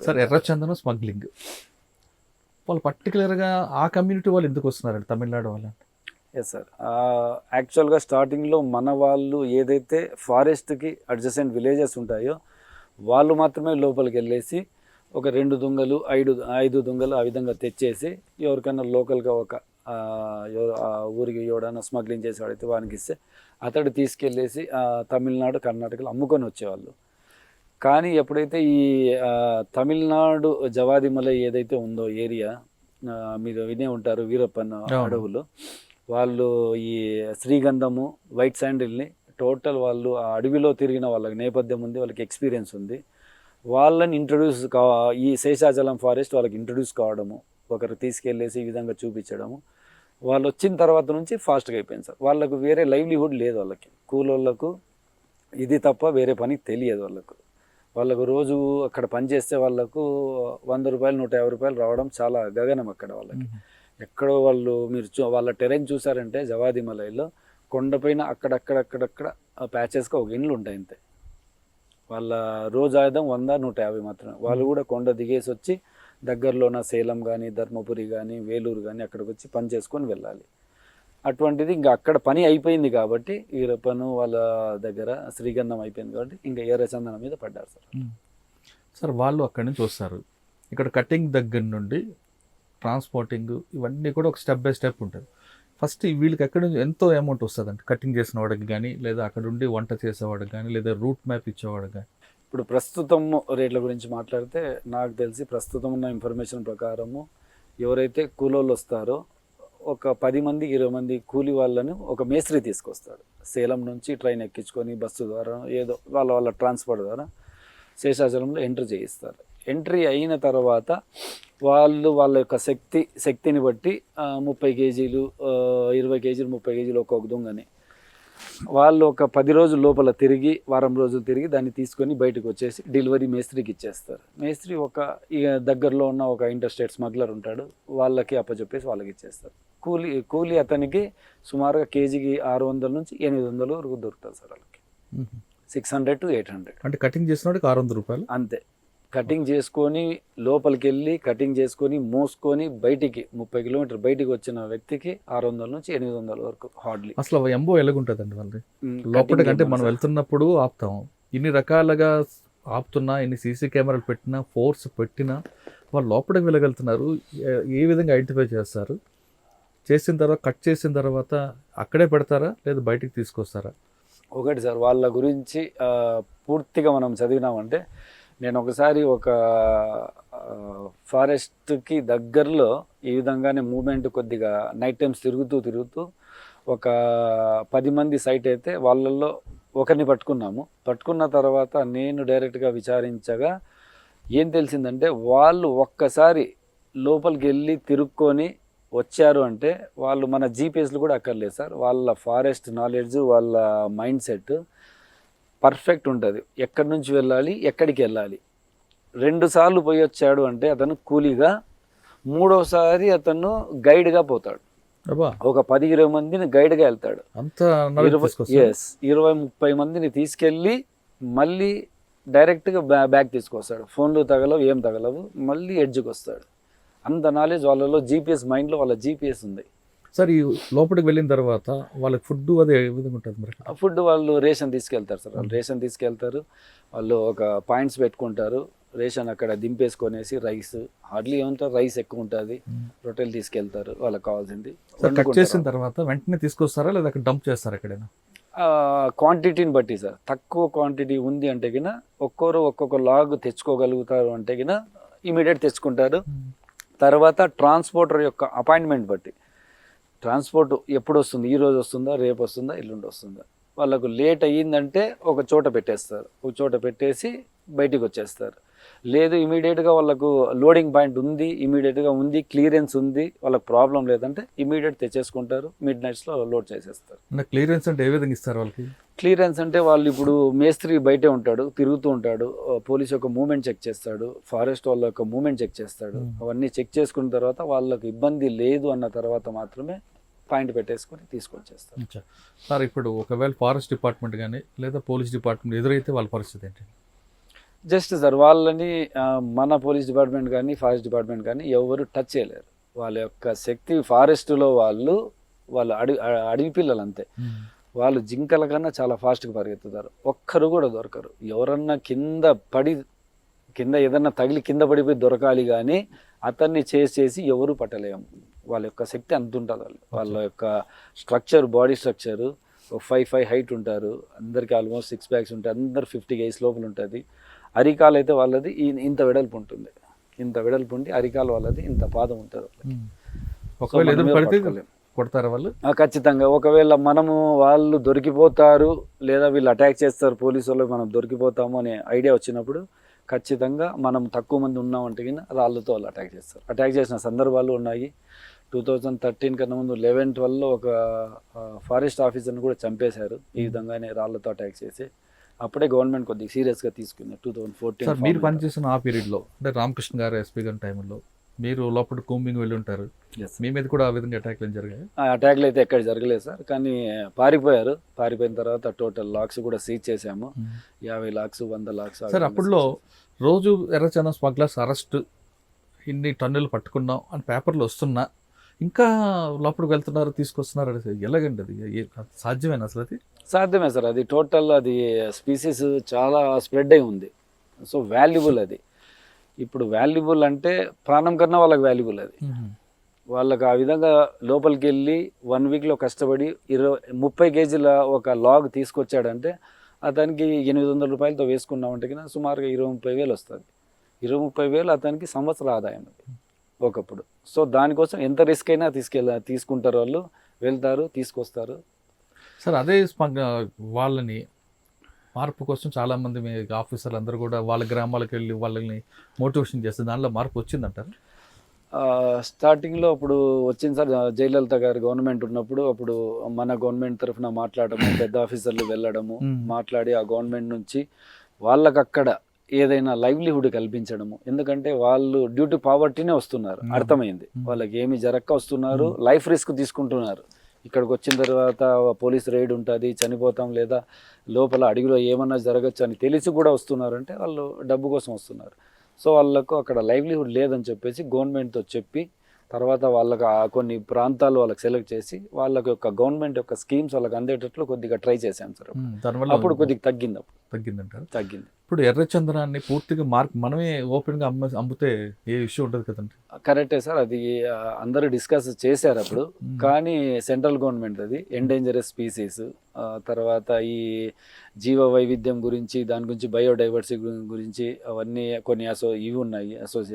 Sir ఎర్రచందనం smuggling వాళ్ళు పర్టికులర్గా ఆ కమ్యూనిటీ వాళ్ళు ఎందుకు వస్తున్నారండి తమిళనాడు వాళ్ళు? Yes sir. యాక్చువల్గా స్టార్టింగ్లో మన వాళ్ళు ఏదైతే ఫారెస్ట్కి అడ్జసెంట్ విలేజెస్ ఉంటాయో వాళ్ళు మాత్రమే లోపలికి వెళ్ళేసి ఒక 2 దొంగలు 5 దొంగలు ఆ విధంగా తెచ్చేసి ఎవరికైనా లోకల్గా ఒక ఆ ఊరికి ఎవడైనా స్మగ్లింగ్ చేసేవాడైతే వానికి ఇస్తే అతడు తీసుకెళ్ళేసి తమిళనాడు కర్ణాటకలో అమ్ముకొని వచ్చేవాళ్ళు. కానీ ఎప్పుడైతే ఈ తమిళనాడు జవాదిమలై ఏదైతే ఉందో ఏరియా, మీరు వినే ఉంటారు వీరప్పన్ అడవులు, వాళ్ళు ఈ శ్రీగంధము వైట్ శాండిల్ని టోటల్ వాళ్ళు ఆ అడవిలో తిరిగిన వాళ్ళకి నేపథ్యం ఉంది, వాళ్ళకి ఎక్స్పీరియన్స్ ఉంది. వాళ్ళని ఈ శేషాచలం ఫారెస్ట్ వాళ్ళకి ఇంట్రడ్యూస్ కావడము, ఒకరు తీసుకెళ్ళేసి ఈ విధంగా చూపించడము, వాళ్ళు వచ్చిన తర్వాత నుంచి ఫాస్ట్గా అయిపోయింది సార్. వాళ్ళకు వేరే లైవ్లీహుడ్ లేదు, వాళ్ళకి కూలోళ్ళకు ఇది తప్ప వేరే పని తెలియదు వాళ్ళకు రోజు అక్కడ పని చేస్తే వాళ్ళకు 100 రూపాయలు 150 రూపాయలు రావడం చాలా గగనం అక్కడ వాళ్ళకి. ఎక్కడో వాళ్ళు మీరు వాళ్ళ టెరెన్ చూసారంటే జవాదిమలైలో కొండపైన అక్కడక్కడ ప్యాచెస్గా ఒక ఇండ్లు ఉంటాయి అంతే. వాళ్ళ రోజు ఆయుధం 100-150 మాత్రమే. వాళ్ళు కూడా కొండ దిగేసి వచ్చి దగ్గరలోన సేలం కానీ ధర్మపురి కానీ వేలూరు కానీ అక్కడికి వచ్చి పని చేసుకొని వెళ్ళాలి. అటువంటిది ఇంకా అక్కడ పని అయిపోయింది కాబట్టి వీరప్పను వాళ్ళ దగ్గర శ్రీగంధం అయిపోయింది కాబట్టి ఇంకా ఎర్రచందనం మీద పడ్డారు సార్. సార్ వాళ్ళు అక్కడి నుంచి వస్తారు, ఇక్కడ కటింగ్ దగ్గర నుండి ట్రాన్స్పోర్టింగ్ ఇవన్నీ కూడా ఒక స్టెప్ బై స్టెప్ ఉంటుంది. ఫస్ట్ వీళ్ళకి ఎక్కడి నుంచి ఎంతో అమౌంట్ వస్తుందండి కటింగ్ చేసిన వాడికి కానీ, లేదా అక్కడ ఉండి వంట చేసేవాడికి కానీ, లేదా రూట్ మ్యాప్ ఇచ్చేవాడికి కానీ? ఇప్పుడు ప్రస్తుతం రేట్ల గురించి మాట్లాడితే నాకు తెలిసి ప్రస్తుతం ఉన్న ఇన్ఫర్మేషన్ ప్రకారము ఎవరైతే కూలోళ్ళు వస్తారో ఒక 10 మంది 20 మంది కూలి వాళ్ళని ఒక మేస్త్రి తీసుకొస్తాడు. సేలం నుంచి ట్రైన్ ఎక్కించుకొని బస్సు ద్వారా ఏదో వాళ్ళ ట్రాన్స్పోర్ట్ ద్వారా శేషాచలంలో ఎంట్రీ చేయిస్తారు. ఎంట్రీ అయిన తర్వాత వాళ్ళ యొక్క శక్తిని బట్టి 30 కేజీలు 20 కేజీలు 30 కేజీలు ఒక్కొక్క దొంగని వాళ్ళు ఒక 10 రోజుల లోపల తిరిగి వారం రోజులు తిరిగి దాన్ని తీసుకొని బయటకు వచ్చేసి డెలివరీ మేస్త్రికి ఇచ్చేస్తారు. మేస్త్రి దగ్గరలో ఉన్న ఒక ఇంటర్స్టేట్ స్మగ్లర్ ఉంటాడు, వాళ్ళకి అప్పచెప్పేసి వాళ్ళకి ఇచ్చేస్తారు. కూలి అతనికి సుమారుగా కేజీకి 600 నుంచి 800 వరకు దొరుకుతుంది సార్ వాళ్ళకి. 600 to 800. అంటే కటింగ్ చేసిన వాడికి 600 రూపాయలు అంతే. కటింగ్ చేసుకొని లోపలికి వెళ్ళి కటింగ్ చేసుకొని మోసుకొని బయటికి 30 కిలోమీటర్ బయటికి వచ్చిన వ్యక్తికి 600 నుంచి 800 వరకు హార్డ్లీ. అసలు ఎంబో ఎలాగుంటుందండి వాళ్ళది లోపలికి? అంటే మనం వెళ్తున్నప్పుడు ఆపుతాం, ఇన్ని రకాలుగా ఆపుతున్నా, ఇన్ని సీసీ కెమెరాలు పెట్టినా, ఫోర్స్ పెట్టినా వాళ్ళు లోపలికి వెళ్ళగలుగుతున్నారు. ఏ విధంగా ఐడెంటిఫై చేస్తారు? చేసిన తర్వాత కట్ చేసిన తర్వాత అక్కడే పెడతారా లేదా బయటికి తీసుకొస్తారా? ఒకటి సార్, వాళ్ళ గురించి పూర్తిగా మనం చదివినామంటే, నేను ఒకసారి ఒక ఫారెస్ట్కి దగ్గరలో ఈ విధంగానే మూమెంట్ కొద్దిగా నైట్ టైమ్స్ తిరుగుతూ ఒక 10 మంది సైట్ అయితే వాళ్ళల్లో ఒకరిని పట్టుకున్న తర్వాత నేను డైరెక్ట్గా విచారించగా ఏం తెలిసిందంటే, వాళ్ళు ఒక్కసారి లోపలికి వెళ్ళి తిరుక్కొని వచ్చారు అంటే వాళ్ళు మన జీపీఎస్లు కూడా అక్కర్లేదు సార్. వాళ్ళ ఫారెస్ట్ నాలెడ్జ్, వాళ్ళ మైండ్ సెట్ పర్ఫెక్ట్ ఉంటుంది. ఎక్కడి నుంచి వెళ్ళాలి, ఎక్కడికి వెళ్ళాలి. 2 సార్లు పోయి వచ్చాడు అంటే అతను కూలీగా, 3వసారి అతను గైడ్గా పోతాడు. ఒక 10-20 మందిని గైడ్గా వెళ్తాడు. 20-30 మందిని తీసుకెళ్ళి మళ్ళీ డైరెక్ట్గా బ్యాగ్ తీసుకొస్తాడు. ఫోన్లు తగలవు, ఏం తగలవు, మళ్ళీ ఎడ్జ్కి వస్తాడు. అంత నాలెడ్జ్ వాళ్ళలో, జీపీఎస్ మైండ్లో వాళ్ళ జీపీఎస్ ఉంది. సార్ ఈ లోపలికి వెళ్ళిన తర్వాత వాళ్ళకి ఫుడ్ అదే ఏ విధంగా ఉంటుంది మరి? ఫుడ్ వాళ్ళు రేషన్ తీసుకెళ్తారు సార్. వాళ్ళు రేషన్ తీసుకెళ్తారు, వాళ్ళు ఒక పాయింట్స్ పెట్టుకుంటారు. రేషన్ అక్కడ దింపేసుకొనేసి రైస్, హార్డ్లీ ఏమంటారు రైస్ ఎక్కువ ఉంటుంది, రొట్టెలు తీసుకెళ్తారు వాళ్ళకి కావాల్సింది. కట్ చేసిన తర్వాత వెంటనే తీసుకొస్తారా లేదా అక్కడ డంప్ చేస్తారా ఎక్కడైనా? క్వాంటిటీని బట్టి సార్. తక్కువ క్వాంటిటీ ఉంది అంటే గిన ఒక్కొక్క లాగ్ తెచ్చుకోగలుగుతారు అంటే గిన ఇమీడియట్ తెచ్చుకుంటారు. తర్వాత ట్రాన్స్పోర్టర్ యొక్క అపాయింట్మెంట్ బట్టి, ట్రాన్స్పోర్ట్ ఎప్పుడు వస్తుంది, ఈ రోజు వస్తుందా, రేపు వస్తుందా, ఎల్లుండి వస్తుందా, వాళ్ళకు లేట్ అయ్యిందంటే ఒక చోట పెట్టేస్తారు, ఒక చోట పెట్టేసి బయటికి వచ్చేస్తారు. లేదు ఇమీడియట్గా వాళ్ళకు లోడింగ్ పాయింట్ ఉంది, ఇమీడియట్గా ఉంది, క్లియరెన్స్ ఉంది, వాళ్ళకి ప్రాబ్లం లేదంటే ఇమీడియట్ తెచ్చేసుకుంటారు, మిడ్ నైట్స్లో లోడ్ చేసేస్తారు. క్లియరెన్స్ అంటే ఏ విధంగా ఇస్తారు వాళ్ళకి? క్లియరెన్స్ అంటే వాళ్ళు ఇప్పుడు మేస్త్రి బయటే ఉంటాడు, తిరుగుతూ ఉంటాడు, పోలీస్ యొక్క మూమెంట్ చెక్ చేస్తాడు, ఫారెస్ట్ వాళ్ళ యొక్క మూమెంట్ చెక్ చేస్తాడు. అవన్నీ చెక్ చేసుకున్న తర్వాత వాళ్ళకు ఇబ్బంది లేదు అన్న తర్వాత మాత్రమే పాయింట్ పెట్టేసుకొని తీసుకొచ్చేస్తారు. సార్ ఇప్పుడు ఒకవేళ ఫారెస్ట్ డిపార్ట్మెంట్ కానీ లేదా పోలీస్ డిపార్ట్మెంట్ ఎదురైతే వాళ్ళ పరిస్థితి ఏంటి? జస్ట్ సార్ వాళ్ళని మన పోలీస్ డిపార్ట్మెంట్ కానీ ఫారెస్ట్ డిపార్ట్మెంట్ కానీ ఎవరు టచ్ చేయలేరు. వాళ్ళ యొక్క శక్తి ఫారెస్ట్లో వాళ్ళు అడవి పిల్లలు అంతే. వాళ్ళు జింకల కన్నా చాలా ఫాస్ట్గా పరిగెత్తుతారు. ఒక్కరు కూడా దొరకరు. ఎవరన్నా కింద ఏదన్నా తగిలి కింద పడిపోయి దొరకాలి, కానీ అతన్ని చేసి ఎవరు పట్టలేము. వాళ్ళ యొక్క శక్తి అంత ఉంటుంది. వాళ్ళ యొక్క స్ట్రక్చర్, బాడీ స్ట్రక్చరు 5'5" హైట్ ఉంటారు. అందరికీ ఆల్మోస్ట్ 6 packs ఉంటాయి. అందరు 50 kgs లోపల ఉంటుంది. అరికాలు అయితే వాళ్ళది ఇంత వెడల్పు ఉంటుంది. ఇంత వెడల్పు ఉండి అరికాలు వాళ్ళది ఇంత పాదం ఉంటుంది. ఒకవేళ ఎదురు పడితే కొడతారా వాళ్ళు? ఖచ్చితంగా. ఒకవేళ వాళ్ళు దొరికిపోతారు లేదా వీళ్ళు అటాక్ చేస్తారు పోలీసు వాళ్ళు, మనం దొరికిపోతాము అనే ఐడియా వచ్చినప్పుడు ఖచ్చితంగా మనం తక్కువ మంది ఉన్నామంటే రాళ్ళతో వాళ్ళు అటాక్ చేస్తారు. అటాక్ చేసిన సందర్భాలు ఉన్నాయి. 2013 కన్నా ముందు 11-12లో ఒక ఫారెస్ట్ ఆఫీసర్ని కూడా చంపేశారు ఈ విధంగానే రాళ్లతో అటాక్ చేసి. అప్పుడే గవర్నమెంట్ కొద్దిగా సీరియస్గా తీసుకుంది 2014. మీరు పనిచేసిన ఆ పీరియడ్లో అంటే రామకృష్ణ గారు ఎస్పీ గారి టైంలో మీరు లోపల కూంబింగ్ వెళ్ళి ఉంటారు. మీ మీద కూడా ఆ విధంగా అటాక్లు జరిగాయి? అటాక్లు అయితే ఎక్కడ జరగలేదు సార్, కానీ పారిపోయారు. పారిపోయిన తర్వాత టోటల్ లాక్స్ కూడా సీజ్ చేసాము. 50 lakhs 100 lakhs. సార్ అప్పుడులో రోజు ఎర్రచందనం స్మగ్లర్స్ అరెస్ట్, ఇన్ని టన్నులు పట్టుకున్నాం అని పేపర్లు వస్తున్నా ఇంకా లోపలికి వెళ్తున్నారు, తీసుకొస్తున్నారు. ఎలాగండి అది సాధ్యమేనా అసలు? అది సాధ్యమే సార్. అది టోటల్ అది స్పీసీస్ చాలా స్ప్రెడ్ అయి ఉంది. సో వాల్యుబుల్ అది. ఇప్పుడు వాల్యుబుల్ అంటే ప్రాణం కన్నా వాళ్ళకి వాల్యుబుల్ అది. వాళ్ళకి ఆ విధంగా లోపలికి వెళ్ళి 1 weekలో కష్టపడి 30 kgల ఒక లాగ్ తీసుకొచ్చాడంటే అతనికి 800 రూపాయలతో వేసుకున్నామంటే కన్నా సుమారుగా 20-30 వేలు వస్తుంది. 20-30 వేలు అతనికి సంవత్సర ఆదాయం అది ఒకప్పుడు. సో దానికోసం ఎంత రిస్క్ అయినా తీసుకుంటారు వాళ్ళు, వెళ్తారు, తీసుకొస్తారు. సార్ అదే వాళ్ళని మార్పు కోసం చాలామంది మీ ఆఫీసర్లు అందరూ కూడా వాళ్ళ గ్రామాలకు వెళ్ళి వాళ్ళని మోటివేషన్ చేస్తారు. దానిలో మార్పు వచ్చిందంటారు? స్టార్టింగ్లో అప్పుడు వచ్చింది సార్. జయలలిత గారు గవర్నమెంట్ ఉన్నప్పుడు అప్పుడు మన గవర్నమెంట్ తరఫున మాట్లాడము, పెద్ద ఆఫీసర్లు వెళ్ళడము, మాట్లాడి ఆ గవర్నమెంట్ నుంచి వాళ్ళకి అక్కడ ఏదైనా లైవ్లీహుడ్ కల్పించడము. ఎందుకంటే వాళ్ళు డ్యూ టు పావర్టీనే వస్తున్నారు, అర్థమైంది. వాళ్ళకి ఏమి జరక్క వస్తున్నారు, లైఫ్ రిస్క్ తీసుకుంటున్నారు. ఇక్కడికి వచ్చిన తర్వాత పోలీస్ రైడ్ ఉంటుంది, చనిపోతాం లేదా లోపల అడవిలో ఏమన్నా జరగచ్చు అని తెలిసి కూడా వస్తున్నారంటే వాళ్ళు డబ్బు కోసం వస్తున్నారు. సో వాళ్ళకు అక్కడ లైవ్లీహుడ్ లేదని చెప్పేసి గవర్నమెంట్తో చెప్పి తర్వాత వాళ్ళకి కొన్ని ప్రాంతాలు వాళ్ళకి సెలెక్ట్ చేసి వాళ్ళకి యొక్క గవర్నమెంట్ యొక్క స్కీమ్స్ వాళ్ళకి అందేటట్లు కొద్దిగా ట్రై చేశాం సార్. అప్పుడు కొద్దిగా తగ్గింది. ఇప్పుడు ఎర్రచందనాన్ని పూర్తిగా మనమే ఓపెన్గా అమ్మితే ఏ ఇష్యూ ఉంటుంది కదండి? కరెక్టే సార్. అది అందరూ డిస్కస్ చేశారు అప్పుడు. కానీ సెంట్రల్ గవర్నమెంట్ అది ఎండేంజరస్ స్పీసీస్, తర్వాత ఈ జీవ వైవిధ్యం గురించి, దాని గురించి బయోడైవర్సిటీ గురించి అవన్నీ కొన్ని ఇవి ఉన్నాయి అసోసియేషన్.